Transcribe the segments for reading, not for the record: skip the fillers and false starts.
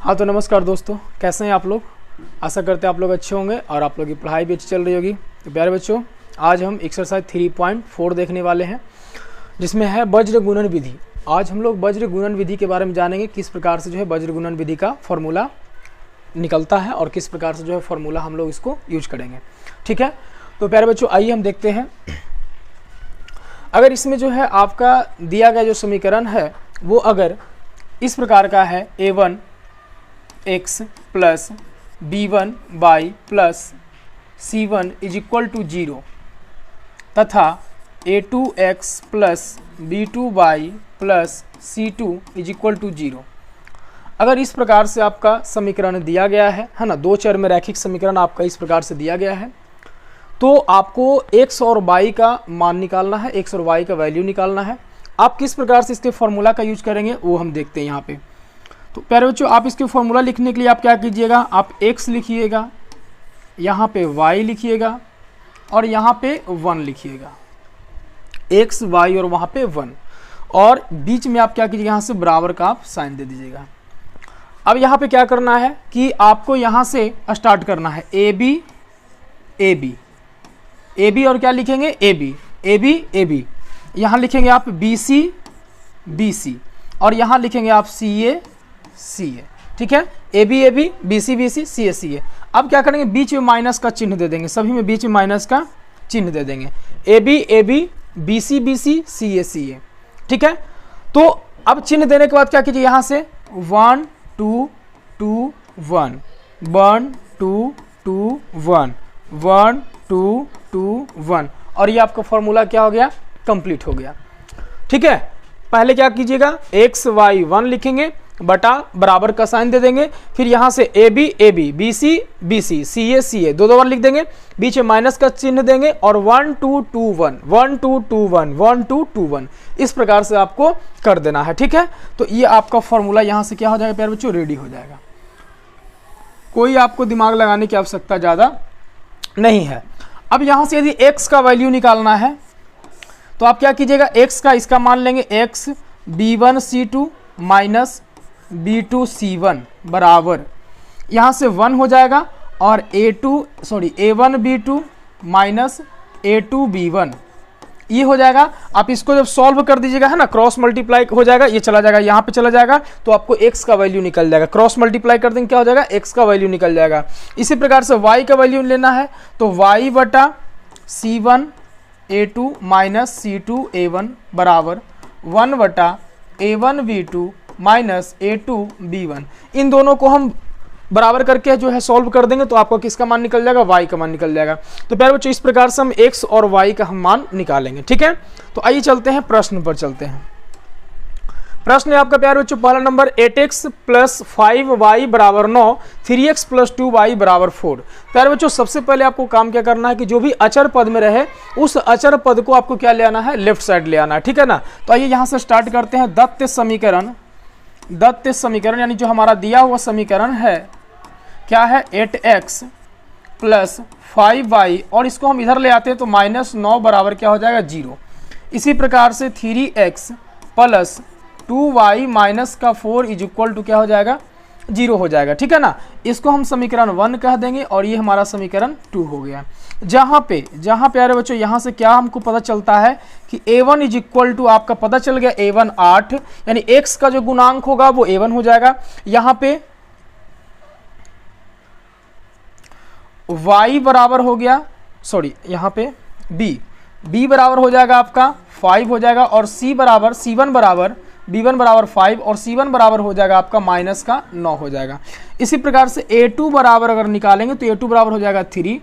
हाँ तो नमस्कार दोस्तों, कैसे हैं आप लोग। आशा करते हैं आप लोग अच्छे होंगे और आप लोग की पढ़ाई भी अच्छी चल रही होगी। तो प्यारे बच्चों, आज हम एक्सरसाइज 3.4 देखने वाले हैं, जिसमें है वज्र गुणन विधि। आज हम लोग वज्र गुणन विधि के बारे में जानेंगे, किस प्रकार से जो है वज्र गुणन विधि का फॉर्मूला निकलता है और किस प्रकार से जो है फॉर्मूला हम लोग इसको यूज करेंगे। ठीक है, तो प्यारे बच्चों आइए हम देखते हैं। अगर इसमें जो है आपका दिया गया जो समीकरण है वो अगर इस प्रकार का है, a1 x plus b1 y plus c1 is equal to 0 तथा a2 x plus b2 y plus c2 is equal to 0। अगर इस प्रकार से आपका समीकरण दिया गया है ना, दो चर में रैखिक समीकरण आपका इस प्रकार से दिया गया है, तो आपको x और y का मान निकालना है, x और y का वैल्यू निकालना है। आप किस प्रकार से इसके फॉर्मूला का यूज करेंगे वो हम देखते हैं यहाँ पे। तो प्यारे बच्चों, आप इसके फॉर्मूला लिखने के लिए आप क्या कीजिएगा, आप x लिखिएगा, यहाँ पे y लिखिएगा और यहाँ पे 1 लिखिएगा, x y और वहाँ पे 1, और बीच में आप क्या कीजिएगा, यहाँ से बराबर का आप साइन दे दीजिएगा। अब यहाँ पे क्या करना है कि आपको यहाँ से स्टार्ट करना है, ए बी और क्या लिखेंगे, ए बी यहाँ लिखेंगे आप बी सी और यहाँ लिखेंगे आप सी ए। ठीक है, ए बी बी सी ए। अब क्या करेंगे, बीच में माइनस का चिन्ह दे देंगे, सभी में बीच में माइनस का चिन्ह दे देंगे, ए बी सी ए। ठीक है, तो अब चिन्ह देने के बाद क्या कीजिए, यहाँ से 1 2 2 1 1 2 2 1 1 2 2 1 और ये आपका फॉर्मूला क्या हो गया, कंप्लीट हो गया। ठीक है, पहले क्या कीजिएगा, x y 1 लिखेंगे, बटा बराबर का साइन दे देंगे, फिर यहाँ से ए बी बी सी ए दो बार लिख देंगे, बीच में माइनस का चिन्ह देंगे और 1 2 2 1 1 2 2 1 1 2 2 1 इस प्रकार से आपको कर देना है। ठीक है, तो ये आपका फॉर्मूला यहाँ से क्या हो जाएगा प्यारे बच्चों, रेडी हो जाएगा। कोई आपको दिमाग लगाने की आवश्यकता ज़्यादा नहीं है। अब यहाँ से यदि x का वैल्यू निकालना है तो आप क्या कीजिएगा, x का इसका मान लेंगे, x b1 c2 minus b2 c1 बराबर यहाँ से 1 हो जाएगा और a1 b2 minus a2 b1 ये हो जाएगा। आप इसको जब सॉल्व कर दीजिएगा है ना, क्रॉस मल्टीप्लाई हो जाएगा, ये चला जाएगा यहाँ पे चला जाएगा, तो आपको x का वैल्यू निकल जाएगा। क्रॉस मल्टीप्लाई कर देंगे क्या हो जाएगा, x का वैल्यू निकल जाएगा। इसी प्रकार से y का वैल्यू लेना है तो y बटा c1 a2 minus c2 a1 बराबर 1 बटा a1 b2 minus a2 b1। इन दोनों को हम बराबर करके जो है सॉल्व कर देंगे तो आपको किसका मान निकल जाएगा, y का मान निकल जाएगा। तो प्यारे बच्चों, इस प्रकार से हम x और y का हम मान निकालेंगे। ठीक है, तो आइए चलते हैं प्रश्न पर चलते हैं। प्रश्न है आपका प्यारे बच्चों, पहला नंबर, 8x प्लस 5y बराबर 9, 3x प्लस 2y बराबर 4। प्यारे बच्चों, सबसे पहले आपको काम क्या करना है कि जो भी अचर पद में रहे उस अचर पद को आपको क्या ले आना है, लेफ्ट साइड ले आना है। ठीक है ना, तो आइए यहाँ से स्टार्ट करते हैं। दत्त समीकरण यानी जो हमारा दिया हुआ समीकरण है क्या है, 8x प्लस 5y और इसको हम इधर ले आते हैं तो -9 बराबर क्या हो जाएगा, 0। इसी प्रकार से 3x प्लस 2y माइनस का 4 इज इक्वल टू क्या हो जाएगा, 0 हो जाएगा। ठीक है ना, इसको हम समीकरण 1 कह देंगे और ये हमारा समीकरण 2 हो गया। जहाँ पे प्यारे बच्चों, यहाँ से क्या हमको पता चलता है कि a1 इज इक्वल टू आपका पता चल गया, a1 8 यानी x का जो गुणांक होगा वो a1 हो जाएगा। यहाँ पे y बराबर हो गया, यहाँ पे b बराबर हो जाएगा आपका 5 हो जाएगा और c1 बराबर b1 बराबर 5 और c1 बराबर हो जाएगा आपका माइनस का 9 हो जाएगा। इसी प्रकार से a2 बराबर अगर निकालेंगे तो a2 बराबर हो जाएगा 3,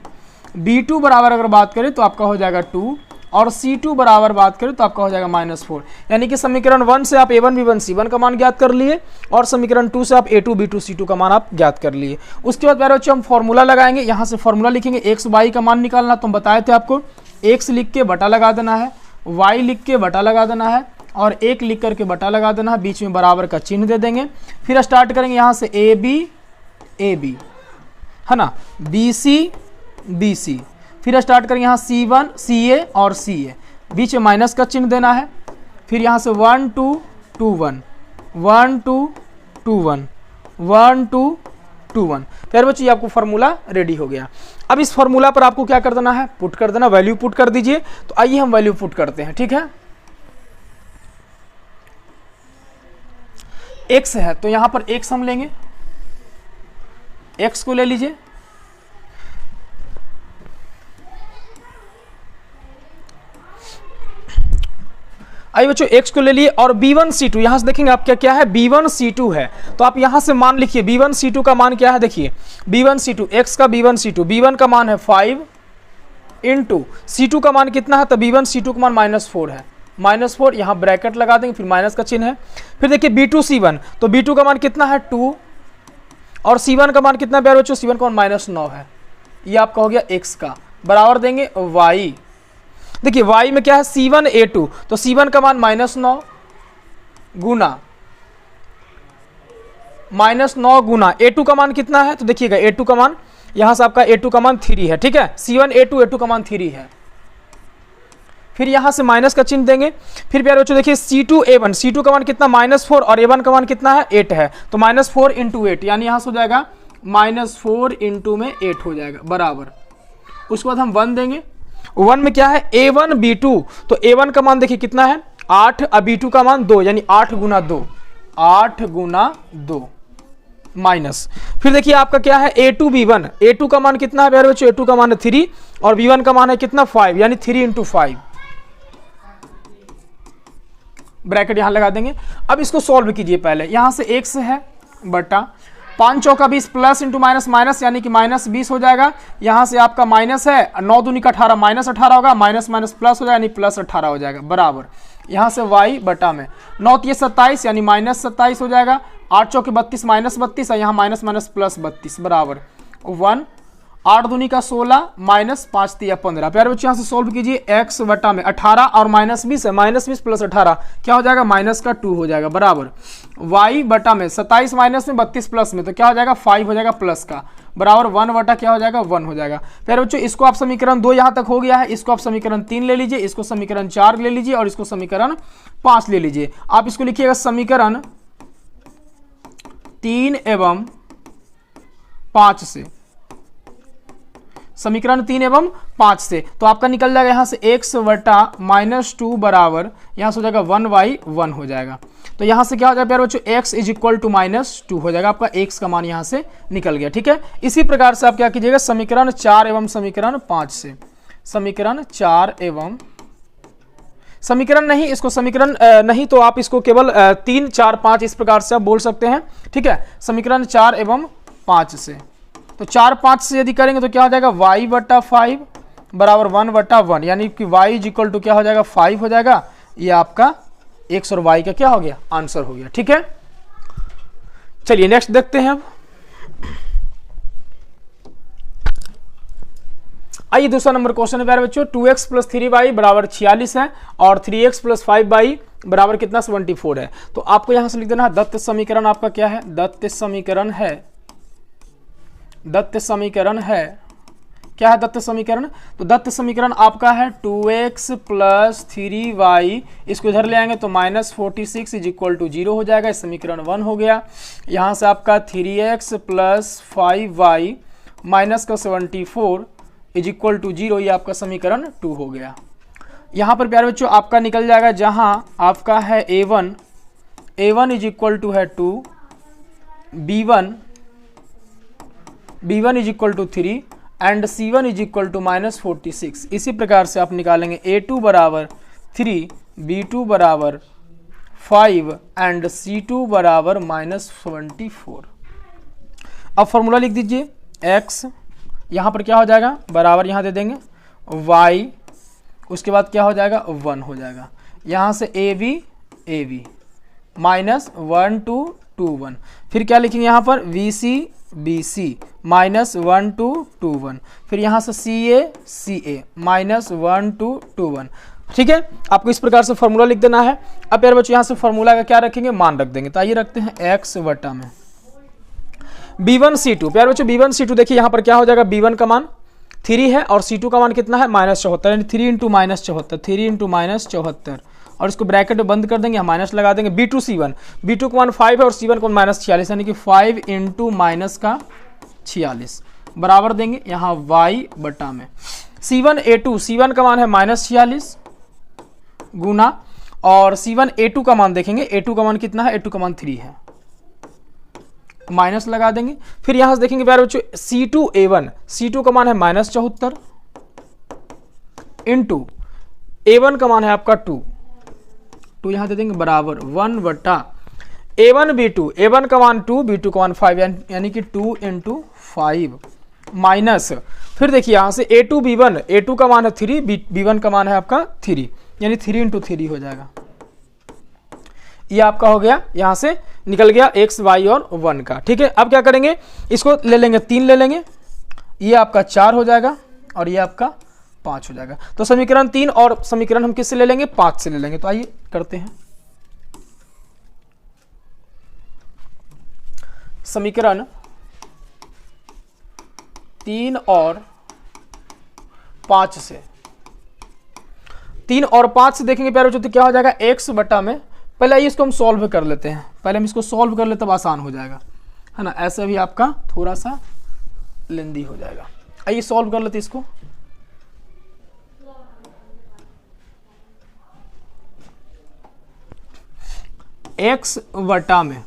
b2 बराबर अगर बात करें तो आपका हो जाएगा 2 और c2 बराबर बात करें तो आपका हो जाएगा -4। यानी कि समीकरण 1 से आप a1 b1 c1 का मान ज्ञात कर लिए और समीकरण 2 से आप a2 b2 c2 का मान आप ज्ञात कर लिए। उसके बाद प्यारे बच्चों हम फॉर्मूला लगाएंगे। यहाँ से फॉर्मूला लिखेंगे, x y का मान निकालना, तो हम बताए थे आपको, x लिख के बटा लगा देना है, y लिख के बटा लगा देना है और 1 लिख करके बटा लगा देना है, बीच में बराबर का चिन्ह दे देंगे। फिर स्टार्ट करेंगे यहाँ से ए बी है ना, बी सी, फिर स्टार्ट करेंगे यहाँ C1 CA और CA, बीच में माइनस का चिन्ह देना है। फिर यहाँ से 1 2 2 1 1 2 2 1 1 2 2 1। फिर बच्चों ये आपको फार्मूला रेडी हो गया। अब इस फार्मूला पर आपको क्या कर देना है, पुट कर देना, वैल्यू पुट कर दीजिए। तो आइए हम वैल्यू पुट करते हैं, ठीक है। x है तो यहां पर x हम लेंगे, x को ले लीजिए। आइए बच्चों x को ले लिए और B1C2 यहां से देखेंगे आप क्या क्या है, B1C2 है। तो आप यहां से मान लिखिए B1C2 का मान क्या है, देखिए B1C2 x का B1C2, B1 का मान है 5 इंटू C2 का मान कितना है, तो B1C2 का मान -4 है, -4 यहाँ ब्रैकेट लगा देंगे, फिर माइनस का चिन्ह है। फिर देखिए B2C1, तो B2 का मान कितना है 2 और C1 का मान कितना प्यारे बच्चों, C1 का मान -9 है। ये आपका हो गया x का, बराबर देंगे y। देखिए y में क्या है C1A2, तो C1 का मान -9 गुना -9 गुना A2 का मान कितना है, तो देखिएगा A2 का मान यहां से आपका A2 का मान 3 है, ठीक है। C1A2 का मान 3 है। फिर यहां से माइनस का चिन्ह देंगे। फिर प्यारे बच्चों देखिए C2A1, C2 का मान कितना -4 और A1 का मान कितना है 8 है, तो -4 इंटू 8 यानी यहां से हो जाएगा -4 इंटू में 8 हो जाएगा बराबर। उसके बाद हम 1 देंगे। 1 में क्या है A1 B2, तो A1 का मान देखिए कितना है 8 और B2 का मान 2 यानी 8 गुना 2, 8 गुना 2 माइनस। फिर देखिए आपका क्या है A2 B1, A2 का मान कितना है प्यारे बच्चों, A2 का मान है 3 और B1 का मान है कितना 5 यानी 3 इंटू 5, ब्रैकेट यहां लगा देंगे। अब इसको सॉल्व कीजिए। पहले यहां से x है बटा 5 चौका 20 प्लस इंटू माइनस माइनस यानी कि -20 हो जाएगा। यहां से आपका माइनस है 9 दूनी का 18 -18 होगा, माइनस माइनस प्लस हो जाएगा यानी +18 हो जाएगा बराबर। यहां से y बटा में 9 ये 27 यानी -27 हो जाएगा। 8 चौके 32 -32 है, यहाँ माइनस माइनस प्लस 32 बराबर 1। 8 दूनी का 16 -5 तिया 15। प्यारे बच्चों यहाँ से सोल्व कीजिए। x बटा में 18 और -20 है, -20 प्लस 18 क्या हो जाएगा -2 हो जाएगा बराबर। y बटा में 27 माइनस में 32 प्लस में तो क्या हो जाएगा 5 हो जाएगा प्लस का बराबर 1 बटा क्या हो जाएगा 1 हो जाएगा। प्यारे बच्चों इसको आप समीकरण 2 यहाँ तक हो गया है, इसको आप समीकरण 3 ले लीजिए, इसको समीकरण 4 ले लीजिए और इसको समीकरण 5 ले लीजिए। आप इसको लिखिएगा समीकरण 3 एवं 5 से, समीकरण 3 एवं 5 से तो आपका निकल जाएगा यहाँ से x बटा -2 बराबर यहाँ से हो जाएगा 1/1 हो जाएगा। तो यहाँ से क्या हो जाएगा प्यारे बच्चों x इज इक्वल टू -2 हो जाएगा, आपका x का मान यहाँ से निकल गया, ठीक है। इसी प्रकार से आप क्या कीजिएगा समीकरण 4 एवं समीकरण 5 से, समीकरण 4 एवं समीकरण नहीं, इसको समीकरण नहीं तो आप इसको केवल 3 4 5 इस प्रकार से आप बोल सकते हैं, ठीक है। समीकरण 4 एवं 5 से तो 4 5 से यदि करेंगे तो क्या हो जाएगा y बटा 5 बराबर 1/1 यानी कि y इज इक्वल टू क्या हो जाएगा 5 हो जाएगा। ये आपका x और y का क्या हो गया आंसर हो गया, ठीक है। चलिए नेक्स्ट देखते हैं। अब आइए दूसरा नंबर क्वेश्चन है प्यारे बच्चों 2x + 3y बराबर 46 है और 3x + 5y बराबर कितना 74 है। तो आपको यहां से लिख देना है दत्त समीकरण आपका क्या है, दत्त समीकरण है, दत्त समीकरण है क्या है दत्त समीकरण, तो दत्त समीकरण आपका है 2x + 3y, इसको इधर ले आएंगे तो -46 इज इक्वल टू 0 हो जाएगा, समीकरण 1 हो गया। यहाँ से आपका 3x + 5y माइनस का 74 इज इक्वल टू 0, ये आपका समीकरण 2 हो गया। यहाँ पर प्यारे बच्चों आपका निकल जाएगा जहाँ आपका है a1 इज इक्वल टू है 2, b1 is equal to 3 and c1 is equal to -46। इसी प्रकार से आप निकालेंगे a2 बराबर 3, b2 बराबर 5 एंड c2 बराबर -74। अब फॉर्मूला लिख दीजिए x यहाँ पर क्या हो जाएगा बराबर यहाँ दे देंगे y, उसके बाद क्या हो जाएगा 1 हो जाएगा। यहाँ से ab -1 2 2 1, फिर क्या लिखेंगे यहाँ पर bc -1 2 2 1, फिर यहाँ से ca -1 2 2 1, ठीक है। आपको इस प्रकार से फॉर्मूला लिख देना है। अब प्यारे बच्चों यहाँ से फॉर्मूला का क्या रखेंगे मान रख देंगे। तो आइए रखते हैं x बटा में b1c2। प्यारे बच्चों b1c2 देखिए यहाँ पर क्या हो जाएगा, b1 का मान 3 है और c2 का मान कितना है -74 यानी 3 × -74, 3 × -74 और इसको ब्रैकेट में बंद कर देंगे, यहाँ माइनस लगा देंगे। B2 C1, B2 का मान 5 है और C1 का -46 यानी कि 5 इंटू माइनस का 46 बराबर देंगे यहाँ y बटा में C1 A2, C1 का मान है -46 गुना, और C1 A2 का मान देखेंगे, A2 का मान कितना है, A2 का मान 3 है, माइनस लगा देंगे। फिर यहां से देखेंगे प्यारे बच्चों C2 A1, C2 का मान है -74 इंटू A1 का मान है आपका 2 यहां दे देंगे बराबर 1 बटा A1 B2, A1 का मान 2, B2 का मान 5 यानी कि 2 इंटू 5 माइनस, फिर देखिए यहां से A2 B1, A2 का मान है 3, B1 का मान है आपका 3 यानी 3 इंटू 3 हो जाएगा। ये आपका हो गया, यहां से निकल गया x y और 1 का। ठीक है, अब क्या करेंगे, इसको ले लेंगे 3 ले लेंगे, ये आपका 4 हो जाएगा और ये आपका 5 हो जाएगा। तो समीकरण 3 और समीकरण हम किससे ले लेंगे, 5 से ले लेंगे। तो आइए करते हैं। समीकरण 3 और 5 से, 3 और 5 से देखेंगे प्यारे बच्चों तो क्या हो जाएगा, x बटा में, पहले आइए इसको हम सॉल्व कर लेते हैं, पहले हम इसको सॉल्व कर लेते तब आसान हो जाएगा, है ना। ऐसा भी आपका थोड़ा सा लेंदी हो जाएगा। आइए सॉल्व कर लेते इसको। x बटा में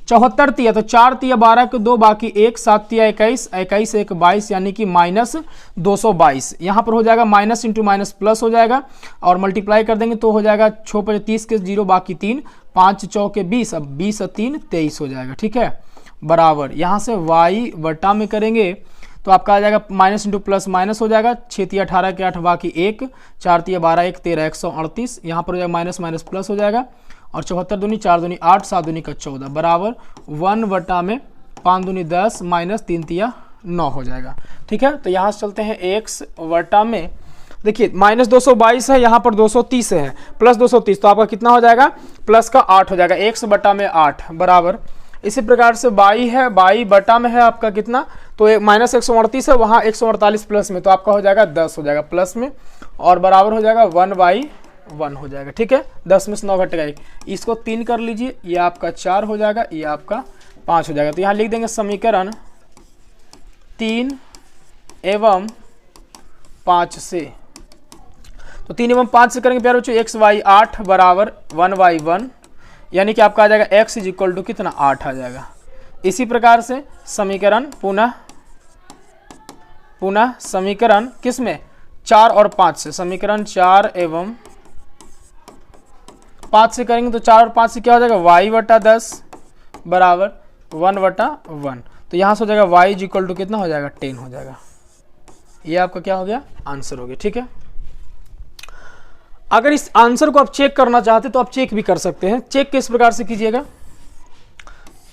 74 तिया, तो 4 तिया 12 के 2 बाकी 1, 7 तिया 21, 21 1 22 यानी कि -222। यहाँ पर हो जाएगा माइनस इंटू माइनस प्लस हो जाएगा और मल्टीप्लाई कर देंगे तो हो जाएगा 6 × 30 के 0 बाकी 3, 5 चौके 20, अब 20 और 3 23 हो जाएगा। ठीक है, बराबर यहाँ से y बटा में करेंगे तो आपका आ जाएगा माइनस इंटू प्लस माइनस हो जाएगा, 6 तिया 18 के 8 बाकी 1, 4 तिया 12 1 13 138, यहाँ पर हो जाएगा माइनस माइनस प्लस हो जाएगा और 74 दूनी 4 दूनी 8, 7 दूनी का 14 बराबर 1 बटा में 5 दूनी 10 माइनस 3 तिया 9 हो जाएगा। ठीक है, तो यहाँ से चलते हैं x बटा में, देखिए -222 है, यहाँ पर 230 है, प्लस 230 तो आपका कितना हो जाएगा, प्लस का 8 हो जाएगा, x बटा में 8 बराबर। इसी प्रकार से y है, y बटा में है आपका कितना, तो -138 है, वहाँ 148 प्लस में, तो आपका हो जाएगा 10 हो जाएगा प्लस में और बराबर हो जाएगा 1/1 हो जाएगा। ठीक है, 10 में से 9 घटेगा 1, इसको 3 कर लीजिए, ये आपका 4 हो जाएगा, ये आपका 5 हो जाएगा। तो यहाँ लिख देंगे समीकरण 3 एवं 5 से, तो 3 एवं 5 से करेंगे प्यारे बच्चों x y 8 बराबर 1/1 यानी कि आपका आ जाएगा x इक्वल टू कितना 8 आ जाएगा। इसी प्रकार से समीकरण पुनः समीकरण किस में 4 और 5 से, समीकरण 4 एवं 5 से करेंगे तो 4 और 5 से क्या हो जाएगा y बटा 10 बराबर 1/1, तो यहाँ से हो जाएगा y इक्वल टू कितना हो जाएगा 10 हो जाएगा। ये आपका क्या हो गया, आंसर हो गया। ठीक है, अगर इस आंसर को आप चेक करना चाहते तो आप चेक भी कर सकते हैं। चेक किस प्रकार से कीजिएगा,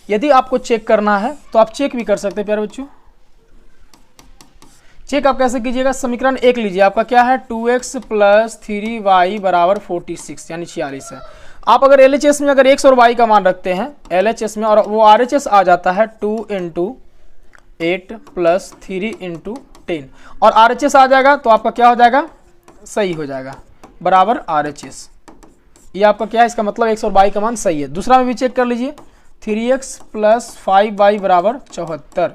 यदि आपको चेक करना है तो आप चेक भी कर सकते हैं प्यारे बच्चों। चेक आप कैसे कीजिएगा, समीकरण 1 लीजिए, आपका क्या है 2x + 3y बराबर 46 यानी 46 है। आप अगर LHS में अगर x और y का मान रखते हैं LHS में, और वो RHS आ जाता है 2 × 8 + 3 × 10 और RHS आ जाएगा तो आपका क्या हो जाएगा, सही हो जाएगा बराबर RHS। ये आपका क्या है, इसका मतलब x और y का मान सही है। दूसरा में भी चेक कर लीजिए, 3x + 5y बराबर 74,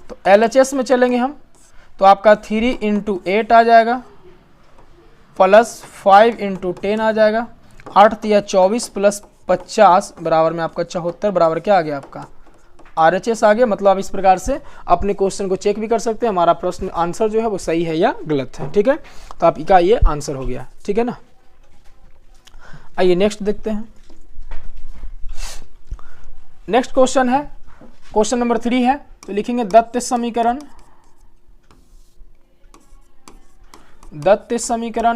तो LHS में चलेंगे हम तो आपका 3 × 8 आ जाएगा प्लस 5 × 10 आ जाएगा, 8 तिया 24 प्लस 50 बराबर में आपका 74 बराबर क्या आ गया आपका RHS आ गया। मतलब आप इस प्रकार से अपने क्वेश्चन को चेक भी कर सकते हैं, हमारा प्रश्न आंसर जो है वो सही है या गलत है। ठीक है, तो आपका ये आंसर हो गया। ठीक है ना, आइए नेक्स्ट देखते हैं। नेक्स्ट क्वेश्चन है, क्वेश्चन नंबर 3 है, तो लिखेंगे दत्त समीकरण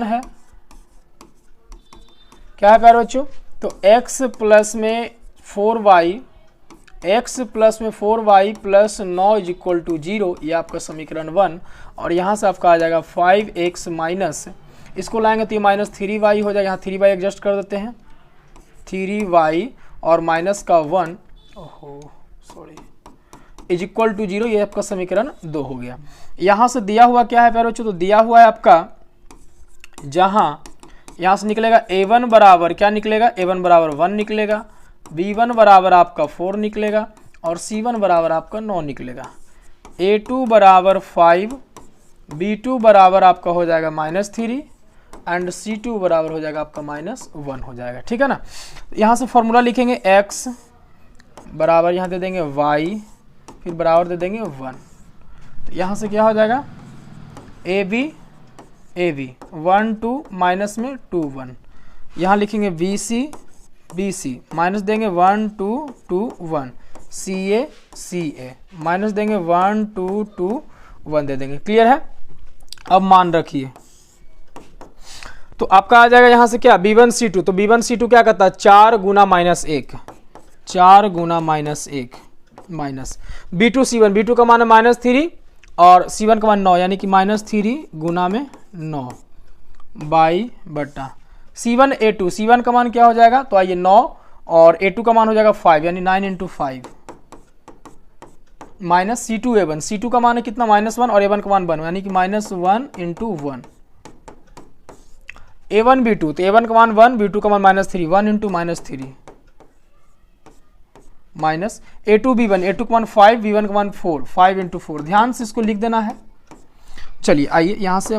है, क्या है प्यारे बच्चों, तो x प्लस में 4y प्लस 9 इक्वल टू 0, ये आपका समीकरण 1, और यहाँ से आपका आ जाएगा 5x माइनस, इसको लाएंगे तो ये -3y हो जाएगा, यहाँ 3y एडजस्ट कर देते हैं, 3y और माइनस का 1 इज इक्वल टू 0, ये आपका समीकरण 2 हो गया। यहाँ से दिया हुआ क्या है प्यारे बच्चों, तो दिया हुआ है आपका जहाँ यहाँ से निकलेगा A1 बराबर क्या निकलेगा, A1 बराबर 1 निकलेगा, B1 बराबर आपका 4 निकलेगा और C1 बराबर आपका 9 निकलेगा। A2 बराबर 5, B2 बराबर आपका हो जाएगा -3 एंड C2 बराबर हो जाएगा आपका -1 हो जाएगा। ठीक है ना। यहाँ से फॉर्मूला लिखेंगे x बराबर यहाँ दे देंगे y, फिर बराबर दे देंगे 1। तो यहाँ से क्या हो जाएगा, AB 1 2 माइनस में 2 1, यहाँ लिखेंगे BC माइनस देंगे 1 2 2 1, CA माइनस देंगे 1 2 2 1 दे देंगे। क्लियर है। अब मान रखिए तो आपका आ जाएगा यहाँ से क्या, B1 C2। तो B1 C2 क्या करता है, 4 गुना -1, 4 गुना -1 माइनस B2 C1, B2 का मान है -3 और C1 का मान 9, यानी कि -3 गुना में 9 बाई बटा C1 A2, C1 का मान क्या हो जाएगा, तो आइए 9 और A2 का मान हो जाएगा 5, यानी 9 × 5 माइनस C2 A1, C2 का मान है कितना -1 और A1 का मान 1, यानी कि -1 × 1 A1 B2, तो A1 का मान 1, B2 का मान -3, 1 × -3 माइनस A2 B1, A2 का मान 5, B1 का मान 4, 5 × 4। ध्यान से इसको लिख देना है। चलिए आइए यहाँ से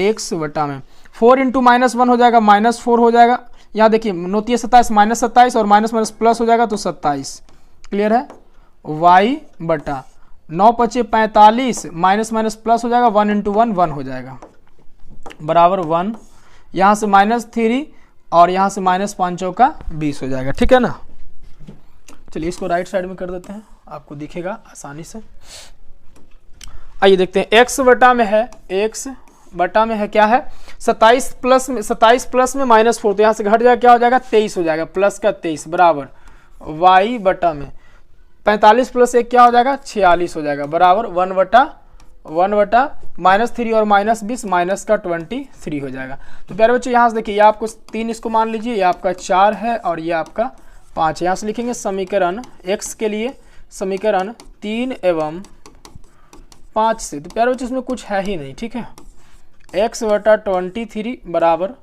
x बटा में 4 × -1 हो जाएगा, -4 हो जाएगा। यहाँ देखिए 9 × 27 -27 और माइनस प्लस हो जाएगा तो 27। क्लियर है। y बटा 9 × 5 = 45, माइनस प्लस हो जाएगा, 1 × 1 1 हो जाएगा बराबर 1। यहाँ से -3 और यहाँ से -5 × 20 हो जाएगा। ठीक है ना। चलिए इसको राइट साइड में कर देते हैं, आपको दिखेगा आसानी से। आइए देखते हैं x बटा में है, x बटा में है क्या है 27 प्लस में -4, तो यहाँ से घट जाएगा क्या हो जाएगा 23 हो जाएगा, प्लस का 23 बराबर y बटा में 45 + 1 क्या हो जाएगा 46 हो जाएगा बराबर 1 बटा -3 और -20 माइनस का 23 हो जाएगा। तो प्यारे बच्चों यहाँ से देखिए, ये आपको 3 इसको मान लीजिए, ये आपका 4 है और ये आपका 5। यहाँ से लिखेंगे समीकरण x के लिए समीकरण 3 एवं 5 से। तो प्यारे बच्चों इसमें कुछ है ही नहीं। ठीक है। x बटा 23 बराबर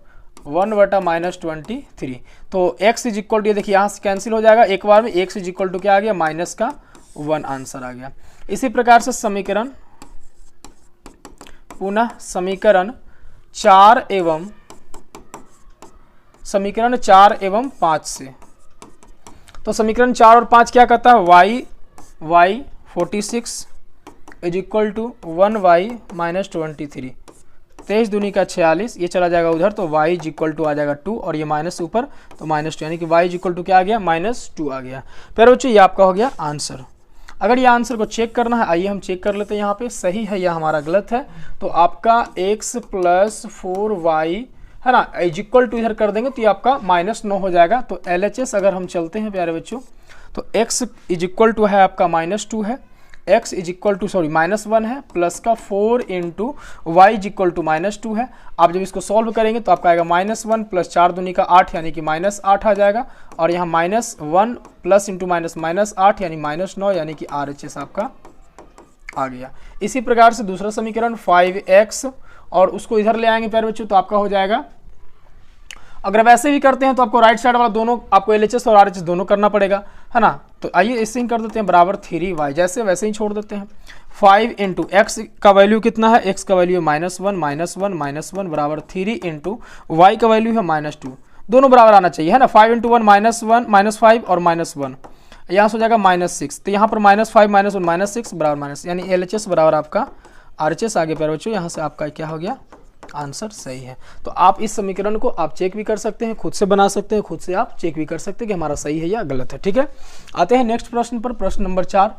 1 बटा -23। तो x इज इक्वल टू, ये देखिए यहाँ से कैंसिल हो जाएगा एक बार में, x इज इक्वल टू क्या आ गया -1 आंसर आ गया। इसी प्रकार से समीकरण पुनः समीकरण 4 एवं 5 से। तो समीकरण 4 और 5 क्या कहता है, y 46 is equal to 1y -23, 23 दूनी का 46, ये चला जाएगा उधर तो y इज इक्वल टू आ जाएगा 2 और ये माइनस ऊपर तो -2, यानी कि y इज इक्वल टू क्या आ गया -2 आ गया। फिर बच्चों ये आपका हो गया आंसर। अगर ये आंसर को चेक करना है, आइए हम चेक कर लेते हैं यहाँ पे सही है या हमारा गलत है। तो आपका x + 4y है ना इज इक्वल टू इधर कर देंगे तो ये आपका -9 हो जाएगा। तो LHS अगर हम चलते हैं प्यारे बच्चों, तो x इज इक्वल टू है आपका -2 है, x इज इक्वल टू -1 है, प्लस का 4 × y इज इक्वल टू -2 है। आप जब इसको सॉल्व करेंगे तो आपका आएगा -1 + 4 दूनी का 8 यानी कि -8 आ जाएगा, और यहाँ -1 प्लस इंटू -8 यानी -9 यानी कि RHS आपका आ गया। इसी प्रकार से दूसरा समीकरण 5x और उसको इधर ले आएंगे प्यारे बच्चों तो आपका हो जाएगा, अगर वैसे भी करते हैं तो आपको राइट साइड वाला दोनों आपको LHS और RHS दोनों करना पड़ेगा, है ना। तो आइए इससे ही कर देते हैं बराबर 3y, जैसे वैसे ही छोड़ देते हैं। 5 × x का वैल्यू कितना है, x का वैल्यू है -1 बराबर 3 × y का वैल्यू है -2, दोनों बराबर आना चाहिए, है ना। 5 × 1 -5 और -1, यहाँ से हो जाएगा -6, तो यहाँ पर -5 -1 -6 बराबर -, यानी LHS बराबर आपका RHS आगे प्यारे बच्चों, यहाँ से आपका क्या हो गया आंसर सही है। तो आप इस समीकरण को आप चेक भी कर सकते हैं, खुद से बना सकते हैं, खुद से आप चेक भी कर सकते हैं कि हमारा सही है या गलत है। ठीक है। आते हैं नेक्स्ट प्रश्न पर, प्रश्न नंबर 4।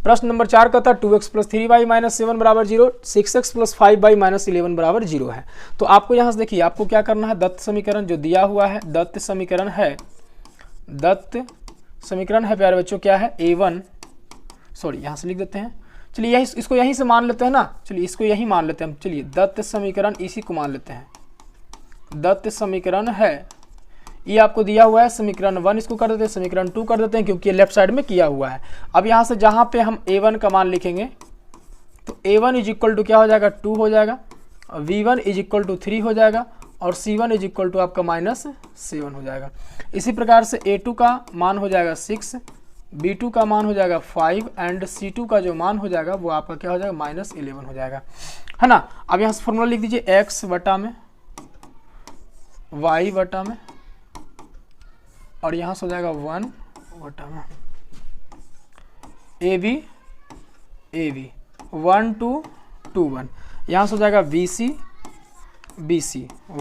प्रश्न नंबर 4 कहता है 2x + 3y - 7 बराबर 0, 6x + 5y - 11 बराबर 0 है। तो आपको यहाँ से देखिए आपको क्या करना है, दत्त समीकरण जो दिया हुआ है, दत्त समीकरण है प्यारे बच्चों क्या है A1, सॉरी यहाँ से लिख देते हैं, चलिए इसको यहीं से मान लेते हैं ना, चलिए इसको यहीं मान लेते हैं हम। चलिए दत्त समीकरण इसी को मान लेते हैं, दत्त समीकरण है, ये आपको दिया हुआ है समीकरण 1, इसको कर देते हैं समीकरण 2 कर देते हैं क्योंकि ये लेफ्ट साइड में किया हुआ है। अब यहाँ से जहाँ पे हम A1 का मान लिखेंगे तो A1 इज इक्वल टू क्या हो जाएगा 2 हो जाएगा, v1 इज इक्वल टू 3 हो जाएगा और c1 इज इक्वल टू आपका -7 हो जाएगा। इसी प्रकार से a2 का मान हो जाएगा 6, b2 का मान हो जाएगा 5 एंड c2 का जो मान हो जाएगा वो आपका क्या हो जाएगा -11 हो जाएगा, है ना। अब यहाँ से फॉर्मूला लिख दीजिए x बटा में y बटा में और यहाँ से हो जाएगा 1 बटा में ए बी 1 2 2 1, यहाँ से हो जाएगा BC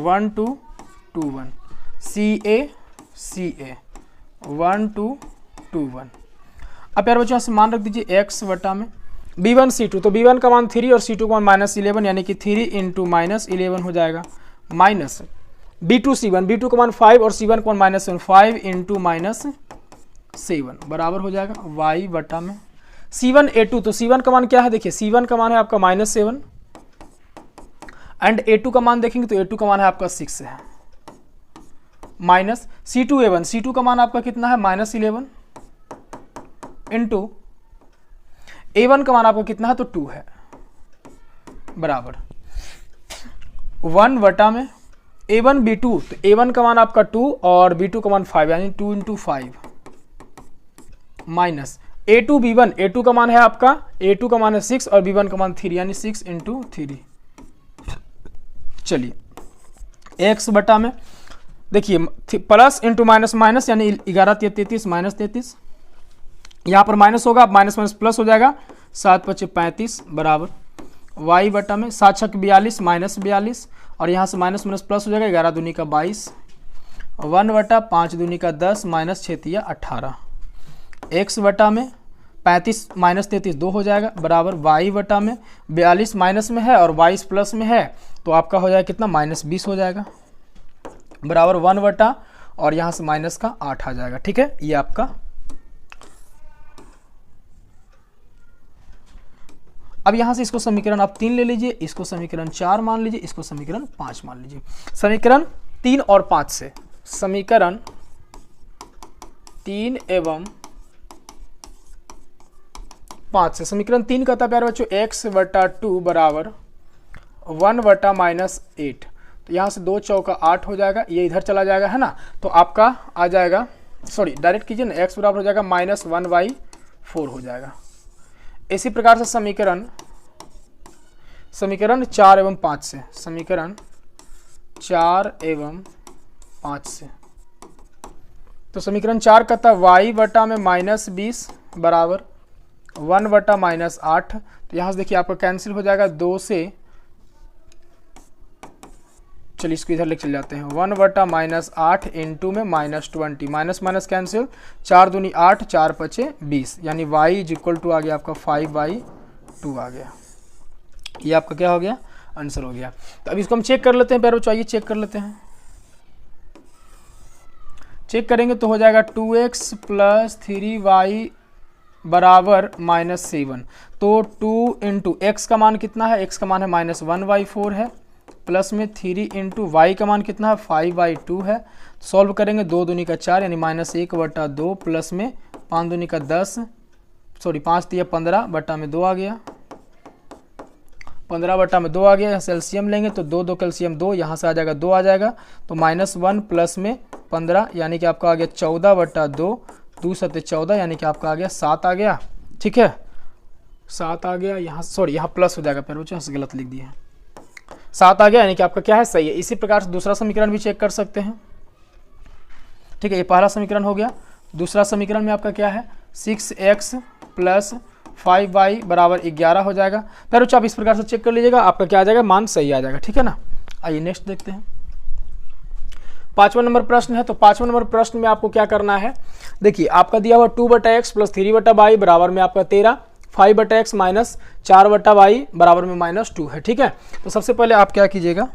1 2 2 1, CA 1 2 2 1। अब प्यारे बच्चों यहाँ से मान रख दीजिए x बटा में B1 C2, तो B1 का मान 3 और C2 का मान -11 यानी कि 3 इंटू -11 हो जाएगा, माइनस B2 C1, B2 का मान 5 और C1 का मान -7, 5 इंटू -7 बराबर हो जाएगा y बटा में C1 A2, तो C1 का मान क्या है देखिए, C1 का मान है आपका -7 एंड A2 का मान देखेंगे तो A2 का मान है आपका 6 है, माइनस C2 A1, C2 का मान आपका कितना है -11 इंटू A1 का मान आपका कितना है तो 2 है, बराबर 1 बटा में A1 B2, तो A1 का मान आपका 2 और B2 का मान 5 यानी 2 into 5 minus A2 B1, A2 का मान है आपका, A2 का मान है 6 और B1 का मान 3 यानी 6 इंटू 3। चलिए x बटा में देखिए प्लस इंटू माइनस माइनस यानी 11 33 -33, यहाँ पर माइनस होगा, माइनस माइनस प्लस हो जाएगा, 7 5 35 बराबर y बटा में 7 6 42 -42 और यहाँ से माइनस माइनस प्लस हो जाएगा, 11 दूनी का 22, 1 बटा 5 दूनी का 10 माइनस 6 तिया 18, x बटा में 35 -33 2 हो जाएगा बराबर y बटा में 42 माइनस में है और 22 प्लस में है तो आपका हो जाएगा कितना -20 हो जाएगा बराबर 1 बटा और यहाँ से माइनस का 8 आ जाएगा, ठीक है। ये आपका, अब यहाँ से इसको समीकरण आप 3 ले लीजिए, इसको समीकरण 4 मान लीजिए, इसको समीकरण 5 मान लीजिए। समीकरण 3 और 5 से, समीकरण 3 एवं 5 से, समीकरण 3 कहता है प्यारे बच्चों x बटा 2 बराबर 1 बटा -8, तो यहाँ से 2 चौका 8 हो जाएगा, ये इधर चला जाएगा, है ना, तो आपका आ जाएगा, सॉरी डायरेक्ट कीजिए ना, x बराबर हो जाएगा -1/4 हो जाएगा। इसी प्रकार से समीकरण 4 एवं 5 से, समीकरण 4 एवं 5 से, तो समीकरण 4 कहता है y बटा में -20 बराबर 1 बटा -8, तो यहाँ से देखिए आपका कैंसिल हो जाएगा 2 से, चलिए इसको इधर लेके चले जाते हैं, 1 बटा -8 इंटू में -20, माइनस माइनस कैंसिल, 4 दूनी 8 4 5 20 यानी y इज इक्वल टू आ गया आपका 5/2 आ गया। ये आपका क्या हो गया, आंसर हो गया। तो अब इसको हम चेक कर लेते हैं प्यारे बच्चों, आइए चेक कर लेते हैं। चेक करेंगे तो हो जाएगा 2x + 3y बराबर -7, तो 2 इंटू x का मान कितना है, x का मान है -1/4 है, प्लस में 3 इंटू वाई का मान कितना है 5/2 है, सॉल्व करेंगे 2 दूनी का 4 यानी -1 बटा 2 प्लस में 5 दूनी का 10, सॉरी 5 तिया 15 बटा में 2 आ गया, 15 बटा में 2 आ गया। यहाँ से एलसीएम लेंगे तो 2 2 कैल्शियम 2, यहाँ से आ जाएगा 2 आ जाएगा, तो -1 प्लस में 15 यानी कि आपका आ गया 14 बटा 2, 2 7 14 यानी कि आपका आ गया 7 आ गया, ठीक है 7 आ गया। यहाँ सॉरी यहाँ प्लस हो जाएगा, फिर बच्चों से गलत लिख दिया, 7 आ गया यानी कि आपका क्या है सही है। इसी प्रकार से दूसरा समीकरण भी चेक कर सकते हैं, ठीक है। ये पहला समीकरण हो गया। दूसरा समीकरण में आपका क्या है 6x + 5y बराबर 11 हो जाएगा। फिर आप इस प्रकार से चेक कर लीजिएगा, आपका क्या आ जाएगा, मान सही आ जाएगा, ठीक है ना। आइए नेक्स्ट देखते हैं। 5वां नंबर प्रश्न है, तो 5वां नंबर प्रश्न में आपको क्या करना है, देखिए आपका दिया हुआ 2/x + 3/y बराबर में आपका 13, 5/x - 4/y बराबर में -2 है, ठीक है। तो सबसे पहले आप क्या कीजिएगा,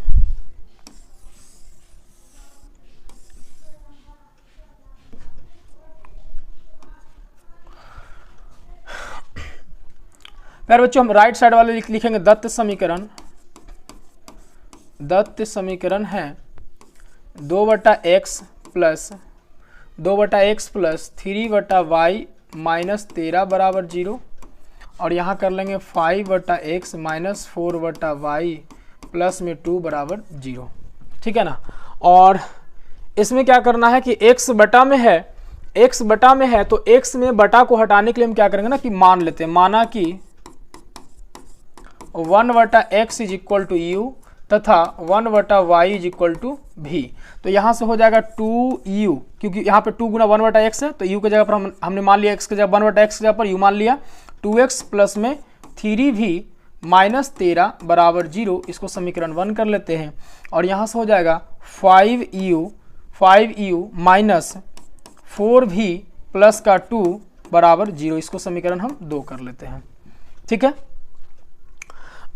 फिर बच्चों हम राइट साइड वाले लिखेंगे दत्त समीकरण है 2/x + 3/y - 13 बराबर 0, और यहाँ कर लेंगे 5/x - 4/y प्लस में 2 बराबर 0, ठीक है ना। और इसमें क्या करना है कि x बटा में है, x बटा में है तो x में बटा को हटाने के लिए हम क्या करेंगे ना कि मान लेते हैं, माना कि 1/x is equal to u तथा 1/y is equal to v। तो यहाँ से हो जाएगा 2u, क्योंकि यहाँ पे 2 गुना 1/x है तो u की जगह पर हमने मान लिया x की जगह 1/x की जगह पर u मान लिया, 2x प्लस में 3v माइनस 13 बराबर 0। इसको समीकरण 1 कर लेते हैं और यहाँ से हो जाएगा 5u माइनस 4v प्लस का 2 बराबर 0। इसको समीकरण हम 2 कर लेते हैं, ठीक है।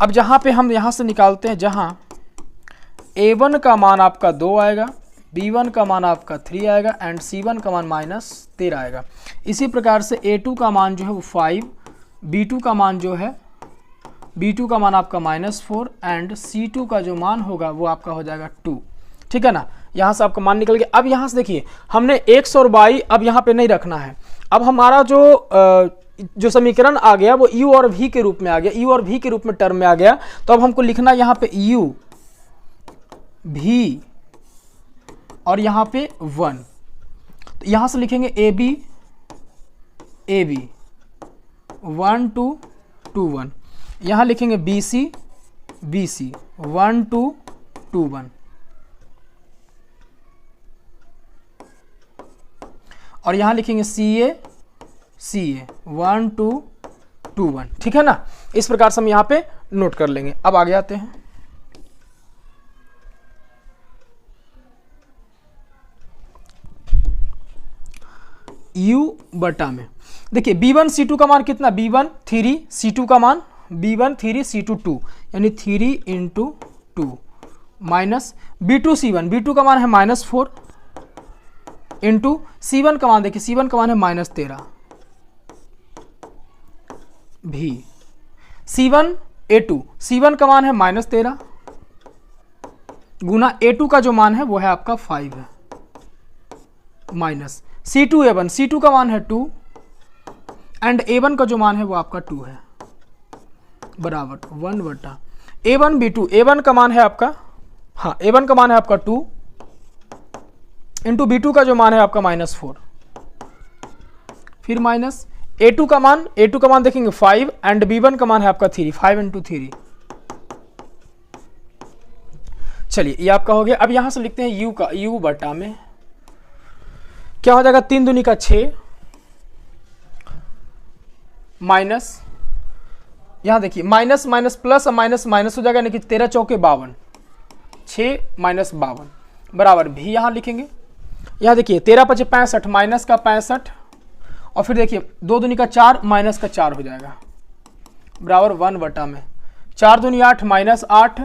अब जहाँ पे हम यहाँ से निकालते हैं, जहाँ a1 का मान आपका 2 आएगा, b1 का मान आपका 3 आएगा एंड c1 का मान -13 आएगा। इसी प्रकार से a2 का मान जो है वो 5, b2 का मान जो है b2 का मान आपका -4 एंड c2 का जो मान होगा वो आपका हो जाएगा 2, ठीक है ना। यहाँ से आपका मान निकल गया। अब यहाँ से देखिए हमने x और y अब यहाँ पे नहीं रखना है। अब हमारा जो समीकरण आ गया वो u और v के रूप में आ गया, u और v के रूप में टर्म में आ गया। तो अब हमको लिखना है यहाँ पे u v और यहाँ पे 1। तो यहाँ से लिखेंगे ab 1 2 2 1, यहाँ लिखेंगे bc 1 2 2 1 और यहाँ लिखेंगे CA 1 2 2 1, ठीक है ना। इस प्रकार से हम यहाँ पे नोट कर लेंगे। अब आगे आते हैं, U बटा में देखिए B1 C2 का मान कितना, B1 3 C2 का मान B1 3 C2 2, यानी 3 × 2 माइनस B2 C1, B2 का मान है -4 इंटू C1 का मान देखिए, C1 का मान है -13 भी C1 A2, C1 का मान है -13 गुना A2 का जो मान है वो है आपका 5 है माइनस C2 A1, C2 का मान है 2 एंड A1 का जो मान है वो आपका 2 है बराबर 1 बटा A1 B2, A1 का मान है आपका, हाँ A1 का मान है आपका 2 इंटू B2 का जो मान है आपका -4, फिर माइनस A2 का मान देखेंगे 5 एंड B1 का मान है आपका 3, 5 × 3। चलिए ये आपका हो गया। अब यहां से लिखते हैं U का, U बटा में क्या हो जाएगा, 3 दूनी का 6 माइनस, यहां देखिए minus minus plus minus minus हो जाएगा, यानी कि 13 चौके 52, 6 माइनस 52 बराबर भी यहां लिखेंगे। यहाँ देखिए 13 × 5 = 65 माइनस का 65 और फिर देखिए 2 दूनी का 4 माइनस का 4 हो जाएगा बराबर 1 बटा में 4 दूनी 8 माइनस 8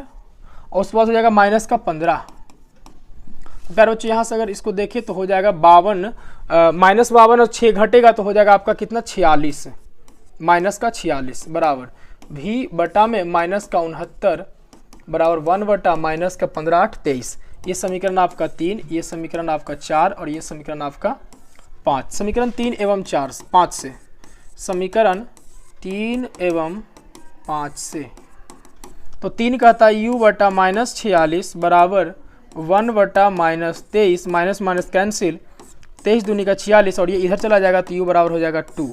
और उसके बाद हो जाएगा माइनस का 15। तो प्यारे बच्चों यहाँ से अगर इसको देखें तो हो जाएगा 52, -52 और 6 घटेगा तो हो जाएगा आपका कितना 46, माइनस का 46 बराबर भी बटा में माइनस का 69 बराबर 1 बटा माइनस का 15 8 23। ये समीकरण आपका 3, ये समीकरण आपका 4 और ये समीकरण आपका 5। समीकरण 3 एवं 4 5 से, समीकरण 3 एवं 5 से तो 3 कहता है u बटा -46 बराबर 1 बटा -23, माइनस माइनस कैंसिल, 23 दूनी का 46 और ये इधर चला जाएगा तो u बराबर हो जाएगा 2,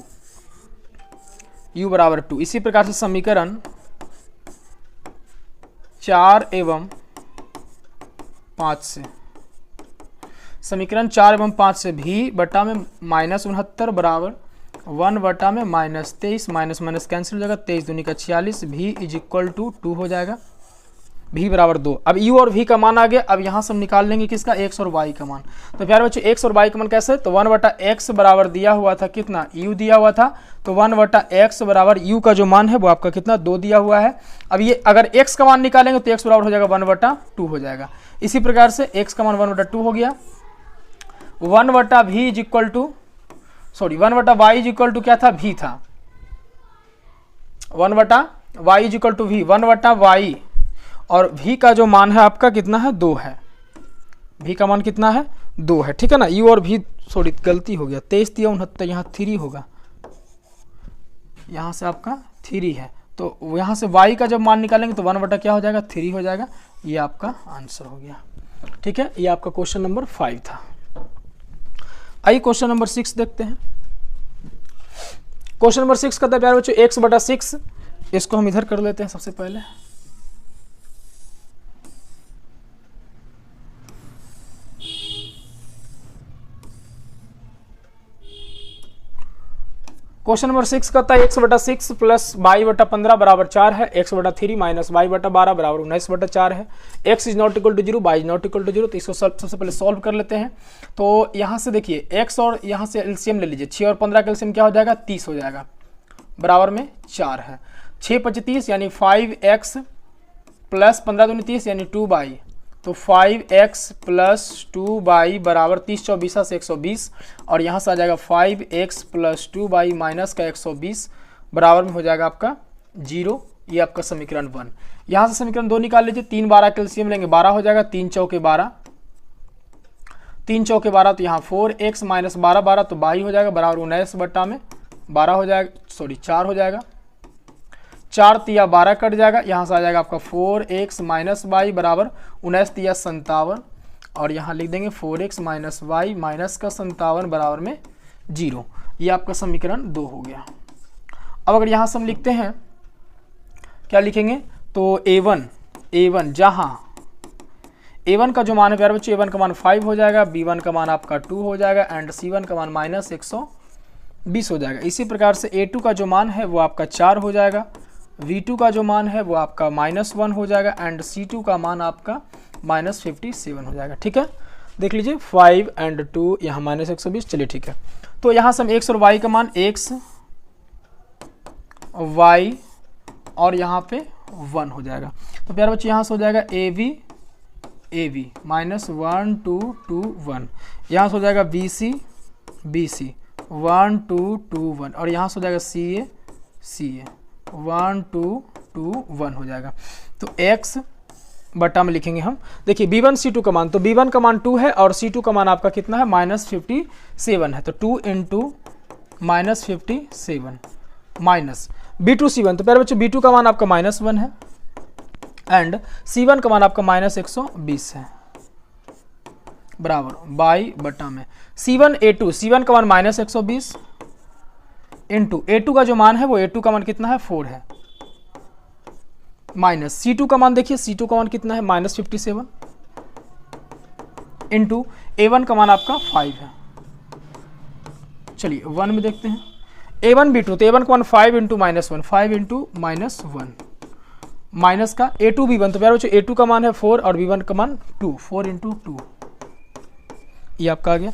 u बराबर 2। इसी प्रकार से समीकरण 4 एवं 5 से, समीकरण 4 एवं 5 से भी बटा में -69 बराबर 1 बटा में -23, माइनस माइनस कैंसिल हो जाएगा, 23 दूनी का 46, भी इज इक्वल टू 2 हो जाएगा, भी बराबर 2। अब u और v का मान आ गया। अब यहाँ से हम निकाल लेंगे किसका, x और y का मान। तो प्यारे बच्चों x और y का मान कैसे, तो 1 बटा x बराबर दिया हुआ था कितना, u दिया हुआ था, तो 1 बटा x बराबर u का जो मान है वो आपका कितना 2 दिया हुआ है। अब ये अगर x का मान निकालेंगे तो x बराबर हो जाएगा 1 बटा 2 हो जाएगा। इसी प्रकार से x का मान 1 बटा 2 हो गया, 1 बटा v is equal to, sorry 1 बटा y इज इक्वल टू क्या था, v था, 1 बटा y is equal to v, 1 बटा y और v का जो मान है आपका कितना है 2 है, v का मान कितना है 2 है, ठीक है ना। u और v, सॉरी गलती हो गया, 23 × 3 = 69, यहाँ 3 होगा, यहाँ से आपका 3 है तो यहाँ से y का जब मान निकालेंगे तो 1 बटा क्या हो जाएगा 3 हो जाएगा। ये आपका आंसर हो गया। ठीक है, ये आपका क्वेश्चन नंबर 5 था। आइए क्वेश्चन नंबर 6 देखते हैं। क्वेश्चन नंबर 6 का था प्यारे बच्चों x बटा 6, इसको हम इधर कर लेते हैं सबसे पहले। क्वेश्चन नंबर 6 का था x बटा 6 प्लस y बटा 15 बराबर 4 है, x बटा 3 माइनस y बटा 12 बराबर 19 बटा 4 है, x is not equal to 0, y is not equal to 0। तो इसको सबसे पहले सॉल्व कर लेते हैं। तो यहाँ से देखिए x और यहाँ से एलसीएम ले लीजिए, 6 और 15 का एलसीएम क्या हो जाएगा 30 हो जाएगा, बराबर में 4 है। 6 5 30 यानी 5x प्लस 15 दूनी 30 यानी 2y, तो 5x प्लस 2y बराबर 30 24 से 120, और यहाँ से आ जाएगा 5x प्लस 2y माइनस का 120 बराबर में हो जाएगा आपका 0। ये आपका समीकरण 1। यहाँ से समीकरण 2 निकाल लीजिए, 3 12 कैल्शियम लेंगे 12 हो जाएगा, 3 चौके 12, 3 चौके 12, तो यहाँ 4x माइनस 12 12 तो 22 हो जाएगा, बराबर 19 बट्टा में 12 हो जाएगा, सॉरी 4 हो जाएगा, 4 तिया 12 कट जाएगा, यहाँ से आ जाएगा आपका 4x माइनस वाई बराबर 19 तिया 57, और यहाँ लिख देंगे 4x माइनस वाई माइनस का 57 बराबर में 0। ये आपका समीकरण 2 हो गया। अब अगर यहाँ से हम लिखते हैं, क्या लिखेंगे, तो a1 जहाँ a1 का जो मान है प्यारे बच्चों, a1 का मान 5 हो जाएगा, b1 का मान आपका 2 हो जाएगा, एंड c1 का मान माइनस 120 हो जाएगा। इसी प्रकार से a2 का जो मान है वो आपका 4 हो जाएगा, v2 का जो मान है वो आपका -1 हो जाएगा, एंड c2 का मान आपका -57 हो जाएगा। ठीक है, देख लीजिए 5 एंड 2 यहाँ -120। चलिए ठीक है, तो यहाँ से हम x और y का मान x y और यहाँ पे 1 हो जाएगा। तो प्यारे बच्चे यहाँ से हो जाएगा a b -1 2 2 1, यहाँ से हो जाएगा b c 1 2 2 1, और यहाँ से हो जाएगा c a 1 2 2 1 हो जाएगा। तो x बटा में लिखेंगे हम, देखिए b1 c2 का मान, तो b1 का मान 2 है और c2 का मान आपका कितना है -57 है, तो 2 इंटू -57 माइनस b2 c1, तो प्यारे बच्चों b2 का मान आपका -1 है एंड c1 का मान आपका -120 है, बराबर बाई बटा में c1 a2 का मान -120 इंटू a2 का जो मान है वो a2 का मान कितना है 4 है, माइनस c2 का मान, देखिए c2 का मान कितना है -57 इंटू a1 का मान आपका 5 है। चलिए 1 में देखते हैं, a1 b2, तो a1 का मान 5 इंटू -1, 5 इंटू -1 माइनस का a2 b1, तो प्यारे बच्चों a2 का मान है 4 और b1 का मान 2, 4 इंटू 2, ये आपका आ गया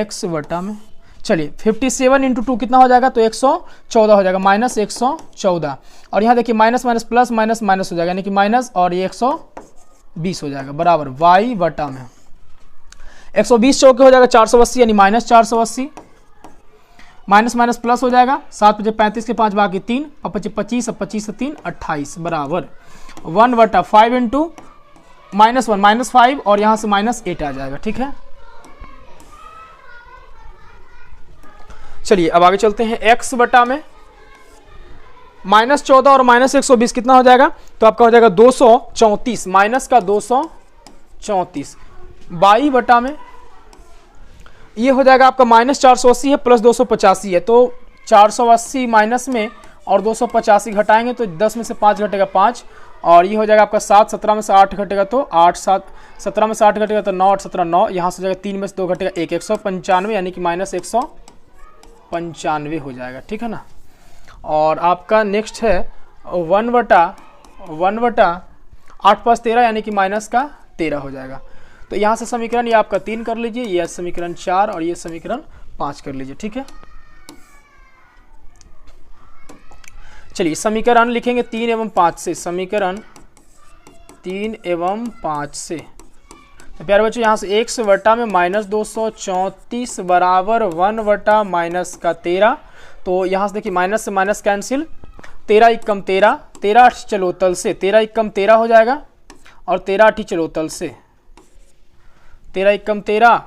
x बटा में। चलिए 57 इंटू 2 कितना हो जाएगा, तो 114 हो जाएगा, -114, और यहाँ देखिए minus minus plus minus minus हो जाएगा, यानी कि माइनस, और ये 120 हो जाएगा, बराबर y बटा में 120 चौके हो जाएगा 480, यानी -480, माइनस माइनस प्लस हो जाएगा, 7 पचे 35 के 5 बाकी 3, और 25 और 25 से 3 28 बराबर 1 बटा 5 इंटू -1 -5, और यहाँ से -8 आ जाएगा। ठीक है, चलिए अब आगे चलते हैं, x बटा में -14 और -120 कितना हो जाएगा, तो आपका हो जाएगा 234, माइनस का 234, y बटा में ये हो जाएगा आपका -480 है प्लस 285 है, तो 480 माइनस में और 285 घटाएंगे तो 10 में से 5 घटेगा 5, और ये हो जाएगा आपका 7, 17 में से 8 घटेगा तो 8, 7 17 में से 8 घटेगा तो 9, 8 17 9, यहाँ से हो जाएगा 3 में से 2 घटेगा 1, 195, यानी कि -195 हो जाएगा। ठीक है ना, और आपका नेक्स्ट है 1 बटा 8 + 13, यानी कि -13 हो जाएगा। तो यहाँ से समीकरण ये आपका 3 कर लीजिए, ये समीकरण 4 और ये समीकरण 5 कर लीजिए। ठीक है, चलिए समीकरण लिखेंगे 3 एवं 5 से, समीकरण 3 एवं 5 से। तो प्यारे बच्चों यहाँ से x बटा में -234 बराबर 1 बटा -13, तो यहाँ से देखिए माइनस से माइनस कैंसिल, 13 एकम 13, 13 8 चलो तल से, 13 एकम 13 हो जाएगा, और 13 8 चलो तल से, 13 एकम 13,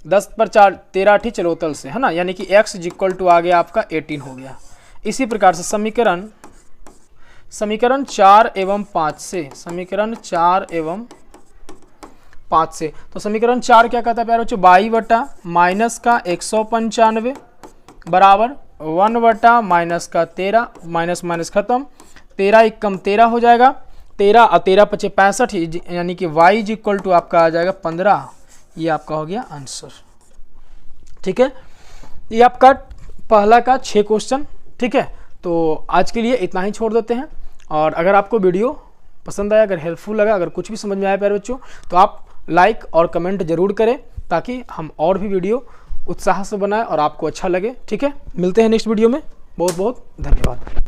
10 पर 4 13 8 चलो तल से, है ना, यानी कि x इक्वल टू आ गया आपका 18 हो गया। इसी प्रकार से समीकरण 4 एवं 5 से, समीकरण 4 एवं 5 से, तो समीकरण 4 क्या कहता है प्यारे बच्चों, बाई बटा माइनस का 195 बराबर 1 बटा माइनस का 13, माइनस माइनस खत्म, 13 एक कम 13 हो जाएगा, 13 और 13 पचे 65, यानी कि y इज इक्वल टू आपका आ जाएगा 15। ये आपका हो गया आंसर। ठीक है, ये आपका पहला का 6 क्वेश्चन। ठीक है, तो आज के लिए इतना ही छोड़ देते हैं। और अगर आपको वीडियो पसंद आया, अगर हेल्पफुल लगा, अगर कुछ भी समझ में आया प्यारे बच्चों, तो आप लाइक और कमेंट जरूर करें ताकि हम और भी वीडियो उत्साह से बनाएं और आपको अच्छा लगे। ठीक है, मिलते हैं नेक्स्ट वीडियो में। बहुत बहुत धन्यवाद।